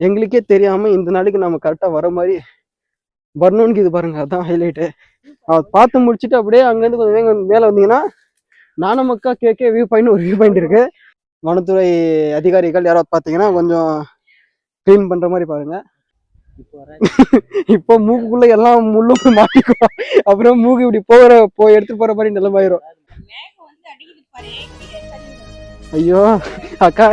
எங்களுக்கே தெரியாம இந்த நாளைக்கு நம்ம கரெக்டா வர மாதிரி வரணும்னு இது பாருங்க. அதான் ஹைலைட்டு. பார்த்து முடிச்சுட்டு அப்படியே அங்கேருந்து கொஞ்சம் மேலே வந்தீங்கன்னா நானமக்கா கேகே வியூ பாயிண்ட் ஒரு வியூ பாயிண்ட் இருக்கு. வனத்துறை அதிகாரிகள் யாராவது பார்த்தீங்கன்னா கொஞ்சம் கிளீன் பண்ற மாதிரி பாருங்க. இப்போ மூக்குக்குள்ள எல்லாம் முள்ளும் மாட்டிக்கும். அப்புறம் மூக்கு இப்படி எடுத்துட்டு போற மாதிரி நிலைமாயிரும். ஐயோ அக்கா.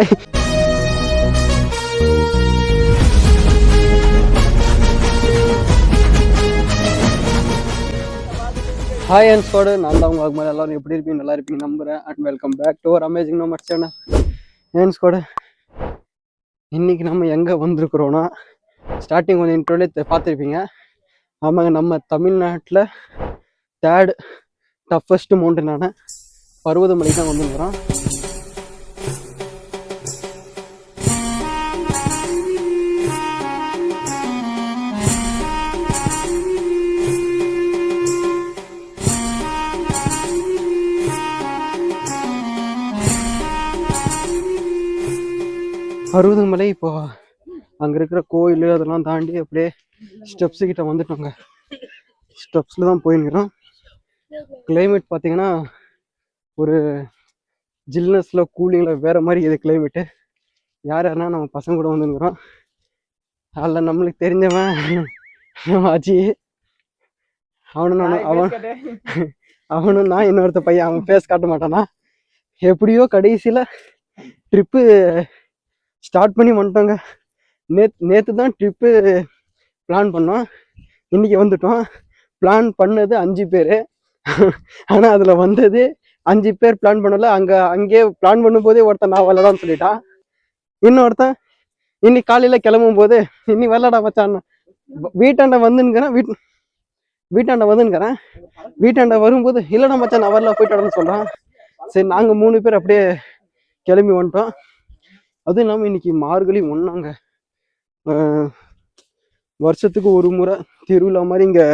ஹாய் அண்ட் ஸ்குவாட், நான் தான் உங்களுக்கு மேலே எல்லாரும் எப்படி இருப்பீங்க, நல்லா இருப்பீங்க நம்புறேன். And welcome back to our amazing nomads channel. ஏன் ஸ்குவாட், இன்னைக்கு நம்ம எங்கே வந்திருக்கிறோன்னா, ஸ்டார்டிங் கொஞ்சம் இன்ட்ரோலே பார்த்துருப்பீங்க. ஆமாங்க, நம்ம தமிழ்நாட்டில் தேர்ட் டஃபஸ்ட் மவுண்டனான பர்வதமலை தான் வந்துருக்கிறோம். பர்வதமலை இப்போ அங்கே இருக்கிற கோயில் அதெல்லாம் தாண்டி அப்படியே ஸ்டெப்ஸு கிட்ட வந்துட்டோங்க. ஸ்டெப்ஸில் தான் போயிருக்கிறோம். கிளைமேட் பார்த்தீங்கன்னா ஒரு ஜில்னஸில் கூலிங்கில் வேறு மாதிரி இது கிளைமேட்டு. யாருன்னா நம்ம பசங்க கூட வந்துருக்கிறோம். அதில் நம்மளுக்கு தெரிஞ்சவன் அஜி, அவனும் நான் இன்னொருத்த பையன். அவன் ஃபேஸ் காட்ட மாட்டானா. எப்படியோ கடைசியில் ட்ரிப்பு ஸ்டார்ட் பண்ணி வந்துட்டோங்க. நேற்று தான் ட்ரிப்பு பிளான் பண்ணோம், இன்னைக்கு வந்துட்டோம். பிளான் பண்ணது 5 பேர், ஆனால் அதில் வந்தது 5 பேர் பிளான் பண்ணல. அங்கேயே பிளான் பண்ணும்போதே ஒருத்தன் நான் வரலடான்னு சொல்லிட்டான். இன்னொருத்தன் இன்னைக்கு காலையில் கிளம்பும் போது இன்னி வரலடா மச்சான், வீட்டாண்ட வந்துங்கிறேன். வீட்டாண்ட வரும்போது இல்லைடா மச்சான் நான் வரல, போயிட்டான்னு சொல்கிறான். சரி, நாங்கள் 3 பேர் அப்படியே கிளம்பி வந்துட்டோம். அதுவும் இல்லாமல் இன்னைக்கு மார்கழி ஒன்றாங்க. வருஷத்துக்கு ஒரு முறை திருவிழா மாதிரி இங்கே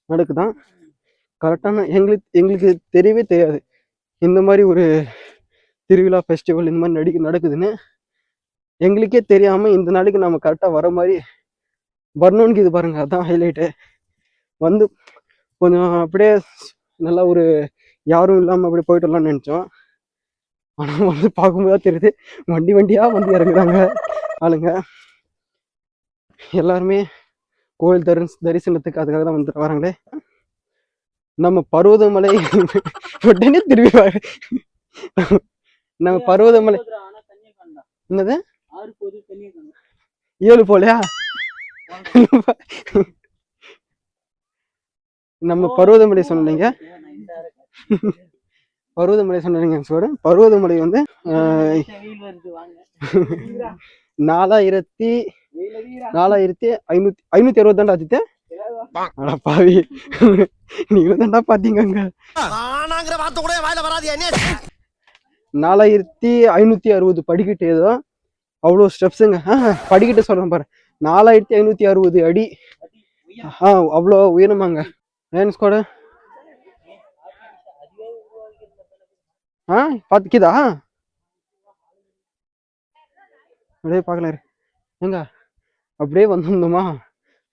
நடக்குதான். கரெக்டான எங்களுக்கு தெரியவே தெரியாது இந்த மாதிரி ஒரு திருவிழா ஃபெஸ்டிவல் இந்த மாதிரி நடக்குதுன்னு. எங்களுக்கே தெரியாமல் இந்த நாளைக்கு நம்ம கரெக்டாக வர மாதிரி வரணும்னு இது பாருங்க. அதான் ஹைலைட்டு. வந்து கொஞ்சம் அப்படியே நல்லா ஒரு யாரும் இல்லாமல் அப்படியே போயிட்டு வரலாம்னு நினச்சோம். ஆனால் வந்து பார்க்கும்போது தெரியுது வண்டியாக வந்து இறங்குறாங்க ஆளுங்க. எல்லாருமே கோயில் தரிசனத்துக்கு அதுக்காக தான் வந்துட்டு வராங்களே. நம்ம பர்வதமலை உடனே திரும்பி நம்ம பர்வதமலை என்னது 7 போலையா? நம்ம பர்வதமலை சொன்னீங்க. பர்வதமலை சொன்னீங்க. பர்வதமலை வந்து 4560 தாண்டா ஆச்சு. பாவி, நீங்க தாண்டா பாத்தீங்க. 4560 படிக்கிட்டு ஏதோ அவ்வளோ ஸ்டெப்ஸுங்க. படிக்கிட்டு சொல்றேன் பாரு, 4560 அடி. அவ்வளோ உயரமாங்க. ஏன் ஸ்குவாட் பார்த்துக்கிதா அப்படியே பார்க்கலாம் எங்க அப்படியே வந்திருந்தோமா.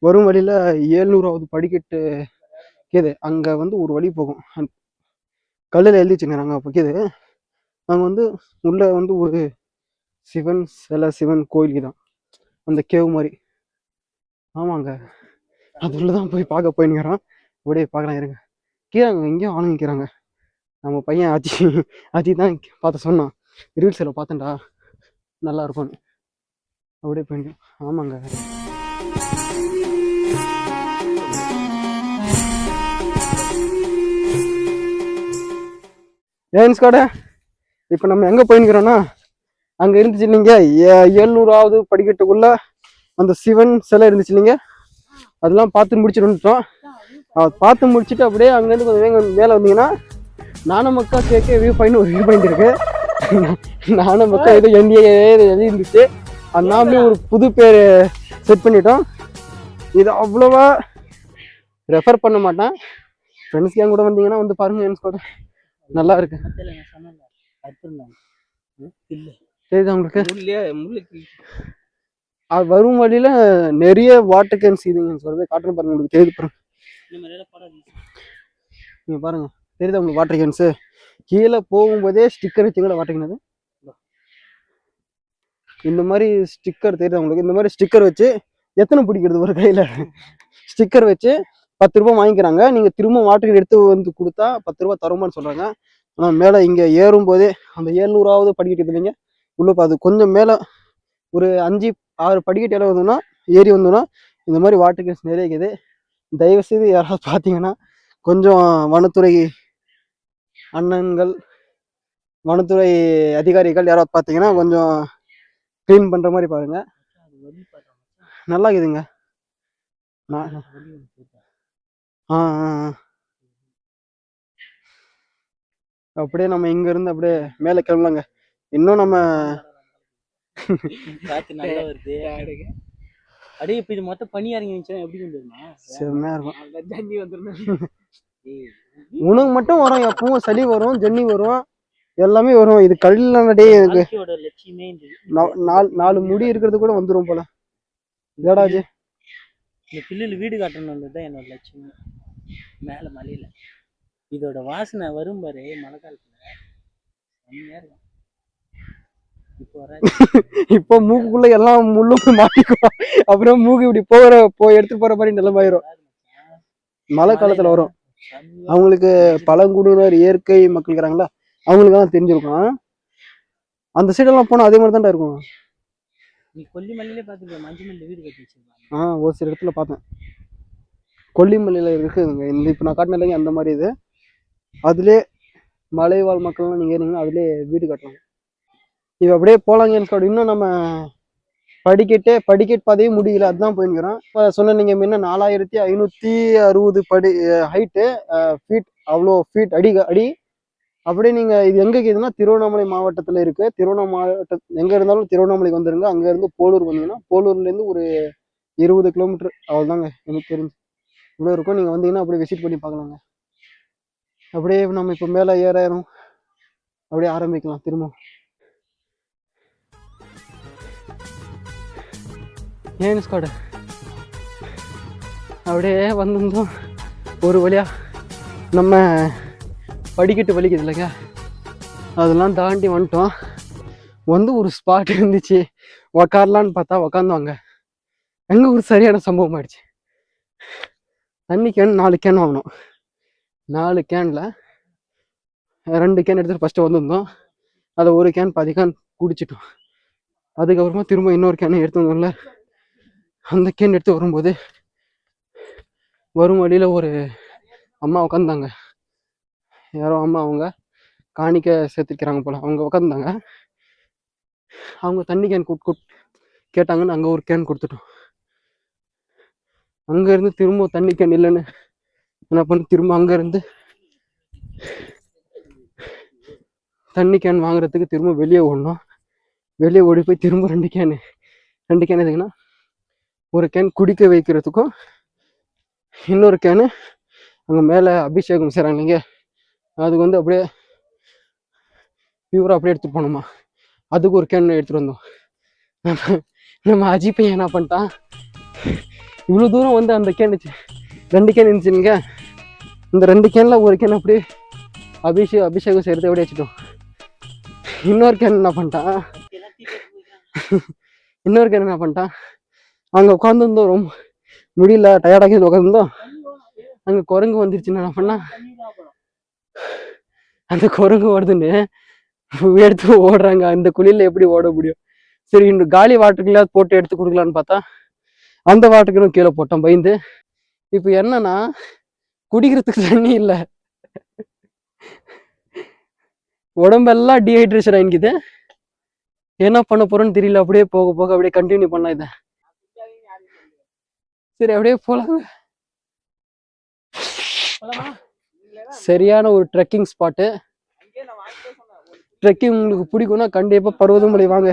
வரும் வழியில 700வது படிக்கட்டு கேது. அங்க வந்து ஒரு வழி போகும், கல்லில் எழுதிச்சுங்க. நாங்கள் அப்போ கேது நாங்கள் வந்து உள்ள வந்து ஒரு சிவன் கோயிலுக்கு தான் அந்த கேவ் மாதிரி. ஆமாங்க, அது உள்ளதான் போய் பார்க்க போயின்னுக்கிறோம். அப்படியே பார்க்கலாம் இருங்க. கீழாங்க எங்கேயும் ஆளுங்க நிற்கிறாங்க. நம்ம பையன் அஜி தான் பார்த்து சொன்னான், ரீல்ஸில் பார்த்தேன்டா நல்லா இருக்கும்னு. அப்படியே போயிடும். ஆமாங்க, ஏன் ஸ்குவாட், இப்போ நம்ம எங்கே போயின்னுக்கிறோன்னா, அங்கே இருந்துச்சு இல்லைங்க 700வது படிக்கட்டுக்குள்ள அந்த சிவன் சிலை இருந்துச்சு இல்லைங்க, அதெல்லாம் பார்த்து முடிச்சுட்டு வந்துட்டோம். பார்த்து முடிச்சுட்டு அப்படியே அங்கேருந்து கொஞ்சம் மேலே வந்தீங்கன்னா நானமக்கா கேகே வியூ பாயிண்ட் ஒரு வியூ பாயிண்ட் இருக்கு. நானமக்கா ஏதோ என்டிஏ எழுதி இருந்துச்சு, அதனாலே ஒரு புது பேர் செட் பண்ணிட்டோம். இது அவ்வளோவா ரெஃபர் பண்ண மாட்டேன். ஃப்ரெண்ட்ஸ் கேங் கூட வந்தீங்கன்னா வந்து பாருங்க. என் கூட நல்லா இருக்கு. தெரியுதா உங்களுக்கு? வரும் வழியில நிறைய வாட்டர் கேன்ஸ் இதுங்க சொல்றது காட்டுன்னு பாருங்க, உங்களுக்கு தெரியுது பாருங்க. நீங்க பாருங்க, தெரியுதா உங்களுக்கு வாட்டர் கேன்ஸ்? கீழே போகும்போதே ஸ்டிக்கர் வச்சுங்களா வாட்டர் கேன். இந்த மாதிரி ஸ்டிக்கர் தெரியுதா உங்களுக்கு? இந்த மாதிரி ஸ்டிக்கர் வச்சு எத்தனை பிடிக்கிறது ஒரு கையில? ஸ்டிக்கர் வச்சு 10 ரூபாய் வாங்கிக்கிறாங்க. நீங்க திரும்ப வாட்டர் எடுத்து வந்து கொடுத்தா 10 ரூபாய் தருமான்னு சொல்றாங்க. ஆனா மேல இங்க ஏறும் போதே அந்த 700வது படிக்கட்டு இல்லைங்க உள்ள அது கொஞ்சம் மேல ஒரு 5-6 படிக்கட்டு இடம் வந்தோம்னா ஏறி வந்தோம்னா இந்த மாதிரி வாட்டர் கேன்ஸ் நிறைய இருக்குது. தயவு செய்து யாராவது பார்த்தீங்கன்னா கொஞ்சம் வனத்துறை அண்ணன்கள், வனத்துறை அதிகாரிகள் யாராவது பார்த்தீங்கன்னா கொஞ்சம் க்ளீன் பண்ற மாதிரி பாருங்க. நல்லா இருக்குதுங்க. அப்படியே நம்ம இங்க இருந்து அப்படியே மேல கிளம்பலாங்க. இன்னும் நம்ம அப்படியே இப்ப இது மொத்தம் பனி இறங்கிச்சுன்னா எப்படி வந்துருமா? செம்மையா இருக்கும். ஜன்னி வந்துடும். உனக்கு மட்டும் வரும், எப்பவும் சளி வரும், ஜன்னி வரும், எல்லாமே வரும். இது கல்யாணே லட்சியமே 4 முடி இருக்கிறது கூட வந்துடும் போல. ஏடாஜி இந்த பில்லுல வீடு கட்டணும்ன்றதுதான் என்னோட லட்சியம். மேல மலையில இதோட வாசனை வரும் பாரு மழை காலத்துல. இப்போ மூக்குக்குள்ள எல்லாம் முள்ளும் மாட்டிக்கும். அப்புறம் மூக்கு இப்படி எடுத்து போற மாதிரி நிலைமாயிரும். மழை காலத்துல வரும். அவங்களுக்கு பழங்குடியினர் இயற்கை மக்கள் இருக்கிறாங்களா, அவங்களுக்கு எல்லாம் தெரிஞ்சிருக்கும். அந்த சைடெல்லாம் போனா அதே மாதிரி தான்டா இருக்கும். நீ கொல்லிமலையிலே பாத்துக்க, மஞ்சள் வீடு கட்டி வச்சிருக்காங்க. ஒரு சில இடத்துல பார்த்தேன். கொல்லிமலையில இருக்குதுங்க இந்த இப்போ நான் காட்டின இல்லைங்க அந்த மாதிரி. இது அதுலேயே மலைவாழ் மக்கள்லாம் நீங்கள் ஏறிங்கன்னா அதுலேயே வீடு கட்டலாம். இது அப்படியே போலாங்க. இன்னும் நம்ம படிக்கட் பாதையே முடியல, அதுதான் போயிருக்கிறோம். இப்போ சொன்ன நீங்கள் முன்ன 4560 படி ஹைட்டு ஃபீட், அவ்வளோ ஃபீட் அடி. அப்படியே நீங்கள் இது எங்கே இருக்குதுன்னா திருவண்ணாமலை மாவட்டத்தில் இருக்குது. திருவண்ணாமலை மாவட்டம் எங்கே இருந்தாலும் திருவண்ணாமலைக்கு வந்துருங்க. அங்கேருந்து போலூர் வந்தீங்கன்னா போலூர்லேருந்து ஒரு 20 கிலோமீட்டர் அவ்வளோதாங்க எனக்கு தெரிஞ்சு. இவ்வளோ இருக்கும். நீங்கள் வந்தீங்கன்னா அப்படியே விசிட் பண்ணி பார்க்கலாங்க. அப்படியே நம்ம இப்போ மேலே ஏறும் அப்படியே ஆரம்பிக்கலாம் திரும்ப. ஏன் ஸ்காடு அப்படியே வந்திருந்தோம். ஒரு வழியா நம்ம படிக்கட்டு வலிக்குது இல்லைங்க, அதெல்லாம் தாண்டி வந்துட்டோம். வந்து ஒரு ஸ்பாட் இருந்துச்சு உக்காரலான்னு பார்த்தா உக்காந்தவங்க எங்க ஒரு சரியான சம்பவம் ஆயிடுச்சு. தண்ணி கேன் 4 கேன் வாங்கணும். 4 கேன்ல 2 கேன் எடுத்துட்டு ஃபர்ஸ்ட் வந்திருந்தோம். அதை ஒரு கேன் பாதி கேன் குடிச்சிட்டோம். அதுக்கப்புறமா திரும்ப இன்னொரு கேன் எடுத்து வந்தோம்ல, அந்த கேன் எடுத்து வரும்போது வரும் வழியில ஒரு அம்மா உட்காந்தாங்க. யாரோ அம்மா, அவங்க காணிக்க சேர்த்துக்கிறாங்க போல, அவங்க உட்காந்தாங்க. அவங்க தண்ணி கேன் கேட்டாங்கன்னு அங்கே ஒரு கேன் கொடுத்துட்டோம். அங்கேருந்து திரும்ப தண்ணி கேன் இல்லைன்னு என்ன பண்ண, திரும்ப அங்கேருந்து தண்ணி கேன் வாங்குறதுக்கு திரும்ப வெளியே ஓடணும். வெளியே ஓடி போய் திரும்ப 2 கேன் எதுக்குன்னா, ஒரு கேன் குடிக்க வைக்கிறதுக்கும் இன்னொரு கேனு அங்கே மேலே அபிஷேகம் செய்கிறாங்க இல்லைங்க, அதுக்கு வந்து அப்படியே பியூரா அப்படியே எடுத்துட்டு போகணுமா, அதுக்கு ஒரு கேன் எடுத்துகிட்டு வந்தோம். நம்ம அஜய் பையன் என்ன பண்ணிட்டான், இவ்வளோ தூரம் வந்து அந்த கேன் 2 கேன் இருந்துச்சுங்க, இந்த 2 கேனில் ஒரு கேன் அப்படியே அபிஷேகம் செய்கிறது அப்படியே வச்சுட்டோம். இன்னொரு கேன் என்ன பண்ணிட்டான் அங்கே உட்காந்துருந்தோம். ரொம்ப முடியல, டயர்டாகி உட்காந்துருந்தோம். அங்கே குரங்கு வந்துருச்சுன்னு என்ன பண்ணா, அந்த குரங்கு ஓடுதுன்னு எடுத்து ஓடுறாங்க. அந்த குழியில எப்படி ஓட முடியும்? சரி, இந்த காலி வாட்டருக்குள்ள போட்டு எடுத்து கொடுக்கலான்னு பார்த்தா அந்த வாட்டருக்கும் கீழே போட்டோம் பயந்து. இப்போ என்னன்னா குடிக்கிறதுக்கு தண்ணி இல்லை, உடம்பெல்லாம் டீஹைட்ரேஷன் ஆகிக்குது. என்ன பண்ண போறோன்னு தெரியல. அப்படியே போக போக அப்படியே கண்டினியூ பண்ணலாம் இதை. சரி, அப்படியே போலாங்க. சரியான ஒரு ட்ரெக்கிங் ஸ்பாட்டு. ட்ரெக்கிங் உங்களுக்கு பிடிக்கும்னா கண்டிப்பா பர்வதமலை வாங்க.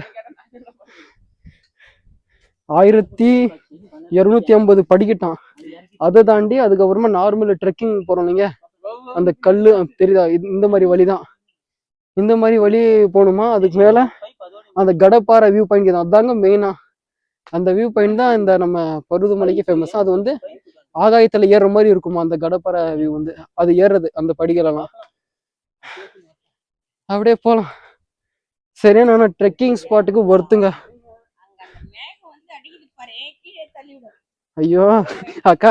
1250 படிக்கட்டான். அதை தாண்டி அதுக்கப்புறமா நார்மல் ட்ரெக்கிங் போறோம். நீங்க அந்த கல்லு தெரியுதா, இந்த மாதிரி வழிதான், இந்த மாதிரி வழி போகணுமா. அதுக்கு மேல அந்த கடப்பாறை வியூ பாயிண்ட் தான், அதாங்க மெயினா. அந்த வியூ பாயிண்ட் தான் இந்த நம்ம பருவதமலைக்கு ஃபேமஸ். அது வந்து ஆகாயத்துல ஏறுற மாதிரி இருக்குமா அந்த கடப்பரை வியூ வந்து. அது ஏறுறது அந்த படிகளெல்லாம் அப்படியே போகலாம். சரியான ட்ரெக்கிங் ஸ்பாட்டுக்கு ஒருத்துங்க. ஐயோ அக்கா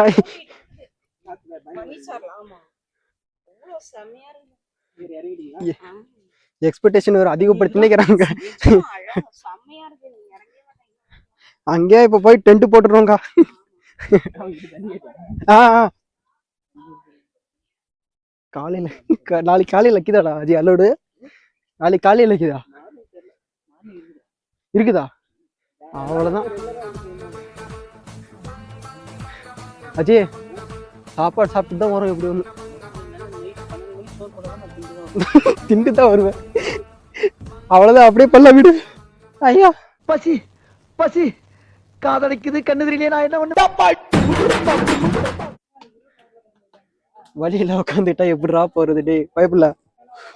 எக்ஸ்பெக்டேஷன் வேற அதிகப்படுத்தினேங்கிறாங்க. அங்கேயே இப்ப போய் டென்ட் போட்டுருவோங்க. காலையில நாளைக்கு காலையில இருக்குதாடா அஜி அலோடு? நாளைக்கு காலையில இருக்குதா? இருக்குதா? அவ்வளவுதான் அஜி. சாப்பாடு சாப்பிட்டு தான் வரும். எப்படி ஒண்ணு திண்டு தான் வருவேன். அவ்வளவுதான், அப்படியே பல்ல விடு. ஐயா பசி பசி காதலிக்குது, கண்ணு தெரியலையே, நான் என்ன பண்ண? வழியில உட்காந்துட்டா எப்படிரா போறது? டே பயப்புல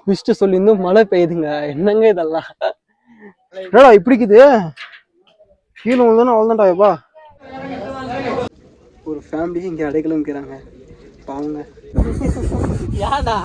விஷ்டு சொல்லி இருந்தும் மழை பெய்யுதுங்க. என்னங்க இதெல்லாம்? என்னடா இப்படிக்குது? கீழே வந்தானே அவ்வளோதான்டா எப்பா. ஒரு ஃபேமிலி இங்க அடைக்கலம் இருக்கிறாங்க பாவங்க. யாடா